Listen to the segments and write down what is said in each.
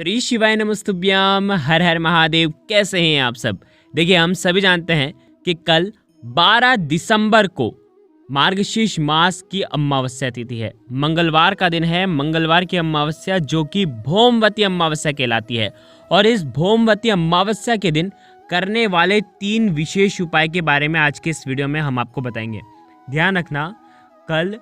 श्री शिवाय नमस्तुभ्यम। हर हर महादेव। कैसे हैं आप सब? देखिए, हम सभी जानते हैं कि कल 12 दिसंबर को मार्गशीर्ष मास की अमावस्या तिथि है। मंगलवार का दिन है। मंगलवार की अमावस्या जो कि भौमवती अमावस्या कहलाती है। और इस भौमवती अमावस्या के दिन करने वाले 3 विशेष उपाय के बारे में आज के इस वीडियो में हम आपको बताएंगे। ध्यान रखना, कल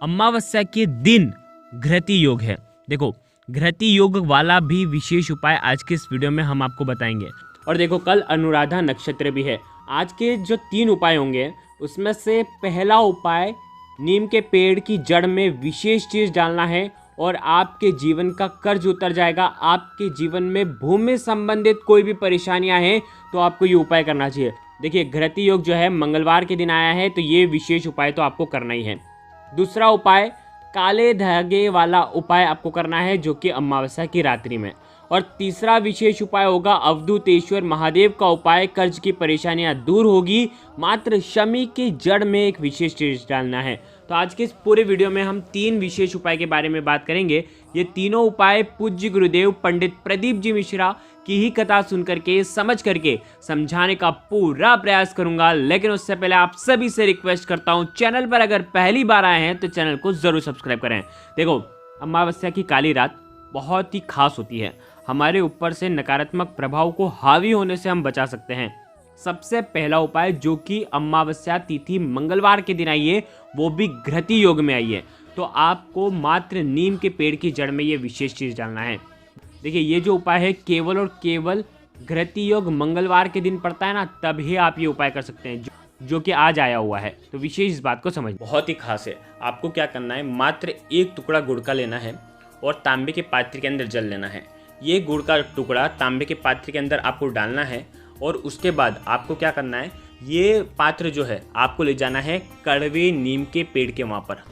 अमावस्या के दिन घृति योग है। देखो, घृति योग वाला भी विशेष उपाय आज के इस वीडियो में हम आपको बताएंगे। और देखो, कल अनुराधा नक्षत्र भी है। आज के जो 3 उपाय होंगे उसमें से पहला उपाय, नीम के पेड़ की जड़ में विशेष चीज डालना है और आपके जीवन का कर्ज उतर जाएगा। आपके जीवन में भूमि संबंधित कोई भी परेशानियां हैं तो आपको ये उपाय करना चाहिए। देखिए, घृति योग जो है मंगलवार के दिन आया है तो ये विशेष उपाय तो आपको करना ही है। दूसरा उपाय, काले धागे वाला उपाय आपको करना है जो कि अमावस्या की रात्रि में। और तीसरा विशेष उपाय होगा अवधूतेश्वर महादेव का उपाय। कर्ज की परेशानियां दूर होगी। मात्र शमी की जड़ में एक विशेष चीज डालना है। तो आज के इस पूरे वीडियो में हम 3 विशेष उपाय के बारे में बात करेंगे। ये तीनों उपाय पूज्य गुरुदेव पंडित प्रदीप जी मिश्रा की ही कथा सुन करके, समझ करके समझाने का पूरा प्रयास करूंगा। लेकिन उससे पहले आप सभी से रिक्वेस्ट करता हूं, चैनल पर अगर पहली बार आए हैं तो चैनल को जरूर सब्सक्राइब करें। देखो, अमावस्या की काली रात बहुत ही खास होती है। हमारे ऊपर से नकारात्मक प्रभाव को हावी होने से हम बचा सकते हैं। सबसे पहला उपाय जो कि अमावस्या तिथि मंगलवार के दिन आई है, वो भी घृति योग में आई है। तो आपको मात्र नीम के पेड़ की जड़ में ये विशेष चीज डालना है। देखिए, ये जो उपाय है केवल और केवल घृति योग मंगलवार के दिन पड़ता है ना, तभी आप ये उपाय कर सकते हैं जो कि आज आया हुआ है। तो विशेष इस बात को समझ, बहुत ही खास है। आपको क्या करना है, मात्र 1 टुकड़ा गुड़ का लेना है और तांबे के पात्र के अंदर जल लेना है। ये गुड़ का टुकड़ा तांबे के पात्र के अंदर आपको डालना है और उसके बाद आपको क्या करना है, ये पात्र जो है आपको ले जाना है कड़वे नीम के पेड़ के वहाँ पर।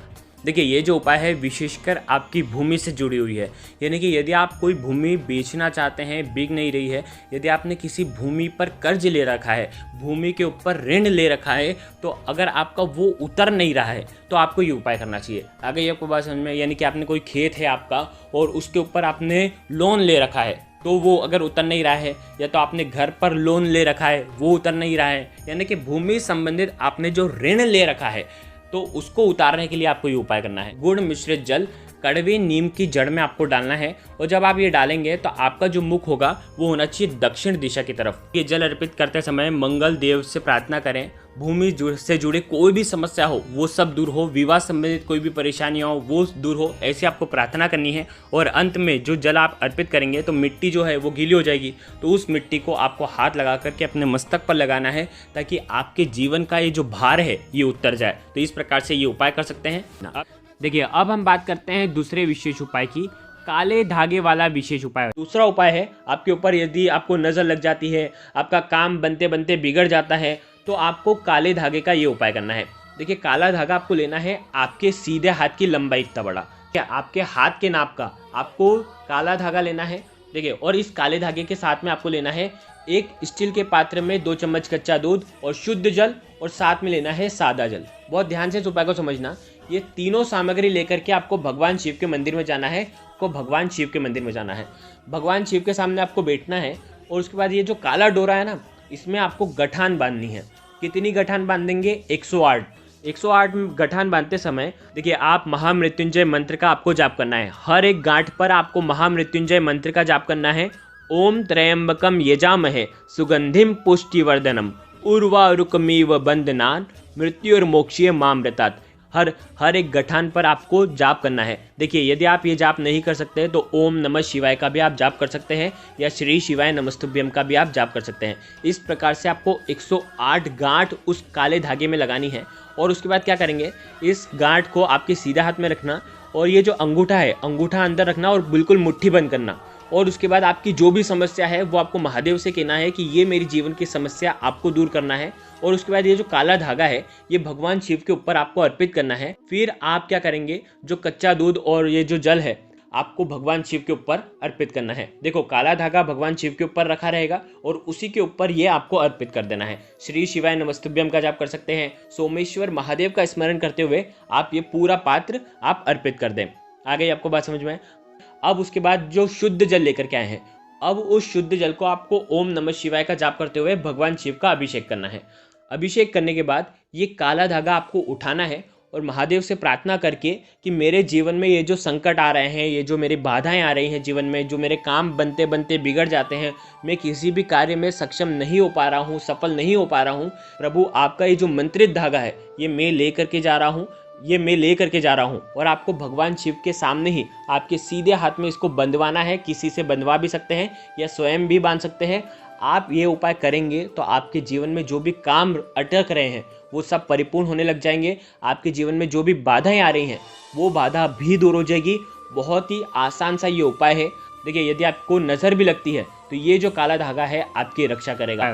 देखिए, ये जो उपाय है विशेषकर आपकी भूमि से जुड़ी हुई है। यानी कि यदि आप कोई भूमि बेचना चाहते हैं, बिक नहीं रही है, यदि आपने किसी भूमि पर कर्ज ले रखा है, भूमि के ऊपर ऋण ले रखा है, तो अगर आपका वो उतर नहीं रहा है तो आपको ये उपाय करना चाहिए। आगे ये आपको बात समझ में, यानी कि आपने कोई खेत है आपका और उसके ऊपर आपने लोन ले रखा है, तो वो अगर उतर नहीं रहा है, या तो आपने घर पर लोन ले रखा है वो उतर नहीं रहा है, यानी कि भूमि संबंधित आपने जो ऋण ले रखा है तो उसको उतारने के लिए आपको ये उपाय करना है। गुड़ मिश्रित जल कड़वे नीम की जड़ में आपको डालना है और जब आप ये डालेंगे तो आपका जो मुख होगा वो होना चाहिए दक्षिण दिशा की तरफ। ये जल अर्पित करते समय मंगल देव से प्रार्थना करें, भूमि से जुड़े कोई भी समस्या हो वो सब दूर हो, विवाह संबंधित कोई भी परेशानियां हो वो दूर हो, ऐसी आपको प्रार्थना करनी है। और अंत में जो जल आप अर्पित करेंगे तो मिट्टी जो है वो गीली हो जाएगी, तो उस मिट्टी को आपको हाथ लगा करके अपने मस्तक पर लगाना है ताकि आपके जीवन का ये जो भार है ये उतर जाए। तो इस प्रकार से ये उपाय कर सकते हैं। देखिए, अब हम बात करते हैं दूसरे विशेष उपाय की, काले धागे वाला विशेष उपाय। दूसरा उपाय है, आपके ऊपर यदि आपको नजर लग जाती है, आपका काम बनते बनते बिगड़ जाता है, तो आपको काले धागे का ये उपाय करना है। देखिए, काला धागा आपको लेना है आपके सीधे हाथ की लंबाई इतना बड़ा, क्या आपके हाथ के नाप का आपको काला धागा लेना है। देखिए, और इस काले धागे के साथ में आपको लेना है एक स्टील के पात्र में 2 चम्मच कच्चा दूध और शुद्ध जल, और साथ में लेना है सादा जल। बहुत ध्यान से इस उपाय को समझना। ये तीनों सामग्री लेकर के आपको भगवान शिव के मंदिर में जाना है। भगवान शिव के मंदिर में जाना है, भगवान शिव के सामने आपको बैठना है और उसके बाद ये जो काला डोरा है ना, इसमें आपको गठान बांधनी है। कितनी गठान बांधेंगे? 108 गठान बांधते समय देखिए, आप महामृत्युंजय मंत्र का आपको जाप करना है। हर एक गांठ पर आपको महामृत्युंजय मंत्र का जाप करना है। ओम त्र्यंबकम यजामहे सुगंधिम पुष्टिवर्धनम उर्वारुकमिव बंधनान मृत्युर्मोक्षीय मामृतात्। हर एक गठान पर आपको जाप करना है। देखिए, यदि आप ये जाप नहीं कर सकते तो ओम नमः शिवाय का भी आप जाप कर सकते हैं या श्री शिवाय नमस्तुभ्यम का भी आप जाप कर सकते हैं। इस प्रकार से आपको 108 गांठ उस काले धागे में लगानी है। और उसके बाद क्या करेंगे, इस गांठ को आपके सीधा हाथ में रखना और ये जो अंगूठा है, अंगूठा अंदर रखना और बिल्कुल मुट्ठी बंद करना। और उसके बाद आपकी जो भी समस्या है वो आपको महादेव से कहना है कि ये मेरी जीवन की समस्या आपको दूर करना है। और उसके बाद ये जो काला धागा है ये भगवान शिव के ऊपर आपको अर्पित करना है। फिर आप क्या करेंगे, जो कच्चा दूध और ये जो जल है आपको भगवान शिव के ऊपर अर्पित करना है। देखो, काला धागा भगवान शिव के ऊपर रखा रहेगा और उसी के ऊपर ये आपको अर्पित कर देना है। श्री शिवाय नमस्तुभ्यम का जाप कर सकते हैं। सोमेश्वर महादेव का स्मरण करते हुए आप ये पूरा पात्र आप अर्पित कर दें। आ गई आपको बात समझ में? अब उसके बाद जो शुद्ध जल लेकर के आए हैं, अब उस शुद्ध जल को आपको ओम नमः शिवाय का जाप करते हुए भगवान शिव का अभिषेक करना है। अभिषेक करने के बाद ये काला धागा आपको उठाना है और महादेव से प्रार्थना करके कि मेरे जीवन में ये जो संकट आ रहे हैं, ये जो मेरी बाधाएं आ रही हैं जीवन में, जो मेरे काम बनते बनते बिगड़ जाते हैं, मैं किसी भी कार्य में सक्षम नहीं हो पा रहा हूँ, सफल नहीं हो पा रहा हूँ, प्रभु आपका ये जो मंत्रित धागा है ये मैं ले करके जा रहा हूँ, ये मैं ले करके जा रहा हूँ। और आपको भगवान शिव के सामने ही आपके सीधे हाथ में इसको बंधवाना है। किसी से बंधवा भी सकते हैं या स्वयं भी बांध सकते हैं। आप ये उपाय करेंगे तो आपके जीवन में जो भी काम अटक रहे हैं वो सब परिपूर्ण होने लग जाएंगे। आपके जीवन में जो भी बाधाएं आ रही हैं वो बाधा भी दूर हो जाएगी। बहुत ही आसान सा ये उपाय है। देखिए, यदि आपको नज़र भी लगती है तो ये जो काला धागा है आपकी रक्षा करेगा।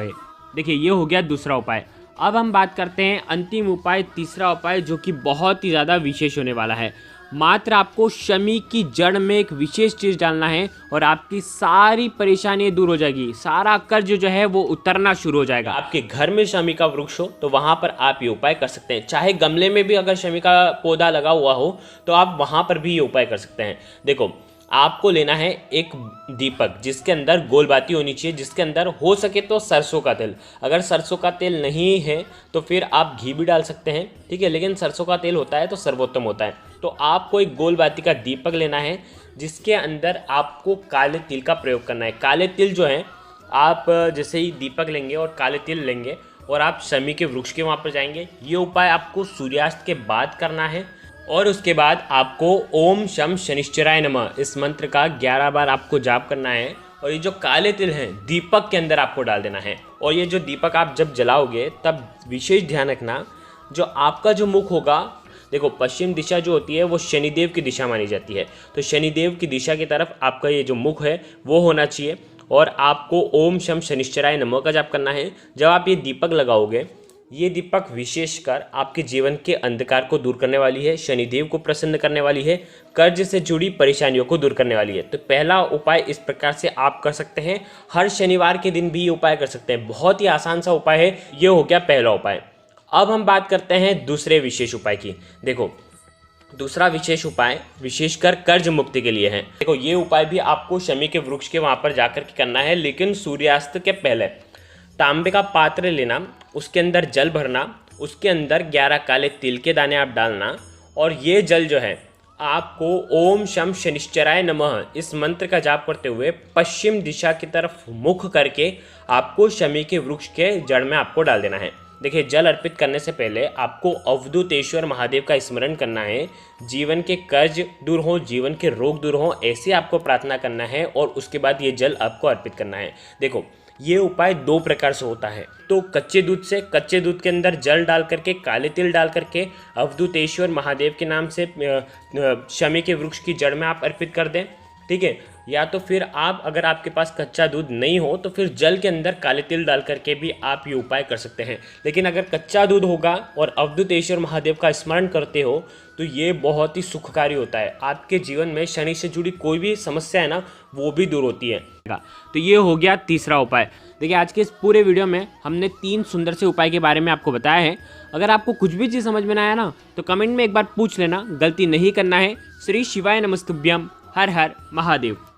देखिए, ये हो गया दूसरा उपाय। अब हम बात करते हैं अंतिम उपाय, तीसरा उपाय, जो कि बहुत ही ज़्यादा विशेष होने वाला है। मात्र आपको शमी की जड़ में एक विशेष चीज़ डालना है और आपकी सारी परेशानियां दूर हो जाएगी। सारा कर्ज जो है वो उतरना शुरू हो जाएगा। आपके घर में शमी का वृक्ष हो तो वहाँ पर आप ये उपाय कर सकते हैं। चाहे गमले में भी अगर शमी का पौधा लगा हुआ हो तो आप वहाँ पर भी ये उपाय कर सकते हैं। देखो, आपको लेना है एक दीपक जिसके अंदर गोल बाती होनी चाहिए, जिसके अंदर हो सके तो सरसों का तेल। अगर सरसों का तेल नहीं है तो फिर आप घी भी डाल सकते हैं, ठीक है, लेकिन सरसों का तेल होता है तो सर्वोत्तम होता है। तो आपको एक गोल बाती का दीपक लेना है जिसके अंदर आपको काले तिल का प्रयोग करना है। काले तिल जो है, आप जैसे ही दीपक लेंगे और काले तिल लेंगे और आप शमी के वृक्ष के वहाँ पर जाएंगे। ये उपाय आपको सूर्यास्त के बाद करना है और उसके बाद आपको ओम शम शनिश्चराय नमः इस मंत्र का 11 बार आपको जाप करना है। और ये जो काले तिल हैं दीपक के अंदर आपको डाल देना है। और ये जो दीपक आप जब जलाओगे तब विशेष ध्यान रखना, जो आपका जो मुख होगा, देखो पश्चिम दिशा जो होती है वो शनिदेव की दिशा मानी जाती है, तो शनिदेव की दिशा की तरफ आपका ये जो मुख है वो होना चाहिए। और आपको ओम शम शनिश्चराय नमः का जाप करना है। जब आप ये दीपक लगाओगे, ये दीपक विशेषकर आपके जीवन के अंधकार को दूर करने वाली है, शनिदेव को प्रसन्न करने वाली है, कर्ज से जुड़ी परेशानियों को दूर करने वाली है। तो पहला उपाय इस प्रकार से आप कर सकते हैं। हर शनिवार के दिन भी ये उपाय कर सकते हैं। बहुत ही आसान सा उपाय है। ये हो गया पहला उपाय। अब हम बात करते हैं दूसरे विशेष उपाय की। देखो, दूसरा विशेष उपाय विशेषकर कर्ज मुक्ति के लिए है। देखो, ये उपाय भी आपको शमी के वृक्ष के वहाँ पर जाकर के करना है, लेकिन सूर्यास्त के पहले। तांबे का पात्र लेना, उसके अंदर जल भरना, उसके अंदर 11 काले तिल के दाने आप डालना और ये जल जो है आपको ओम शम शनिश्चराय नमः इस मंत्र का जाप करते हुए पश्चिम दिशा की तरफ मुख करके आपको शमी के वृक्ष के जड़ में आपको डाल देना है। देखिए, जल अर्पित करने से पहले आपको अवधूतेश्वर महादेव का स्मरण करना है। जीवन के कर्ज दूर हो, जीवन के रोग दूर हो, ऐसे आपको प्रार्थना करना है और उसके बाद ये जल आपको अर्पित करना है। देखो, ये उपाय 2 प्रकार से होता है। तो कच्चे दूध से, कच्चे दूध के अंदर जल डाल करके, काले तिल डाल करके अवधूतेश्वर महादेव के नाम से शमी के वृक्ष की जड़ में आप अर्पित कर दें, ठीक है। या तो फिर आप, अगर आपके पास कच्चा दूध नहीं हो तो फिर जल के अंदर काले तिल डाल करके भी आप ये उपाय कर सकते हैं। लेकिन अगर कच्चा दूध होगा और अवधूतेश्वर महादेव का स्मरण करते हो तो ये बहुत ही सुखकारी होता है। आपके जीवन में शनि से जुड़ी कोई भी समस्या है ना, वो भी दूर होती है। तो ये हो गया तीसरा उपाय। देखिए, आज के इस पूरे वीडियो में हमने 3 सुंदर से उपाय के बारे में आपको बताया है। अगर आपको कुछ भी चीज़ समझ में ना आया ना तो कमेंट में एक बार पूछ लेना, गलती नहीं करना है। श्री शिवाय नमस्तुभ्यम। हर हर महादेव।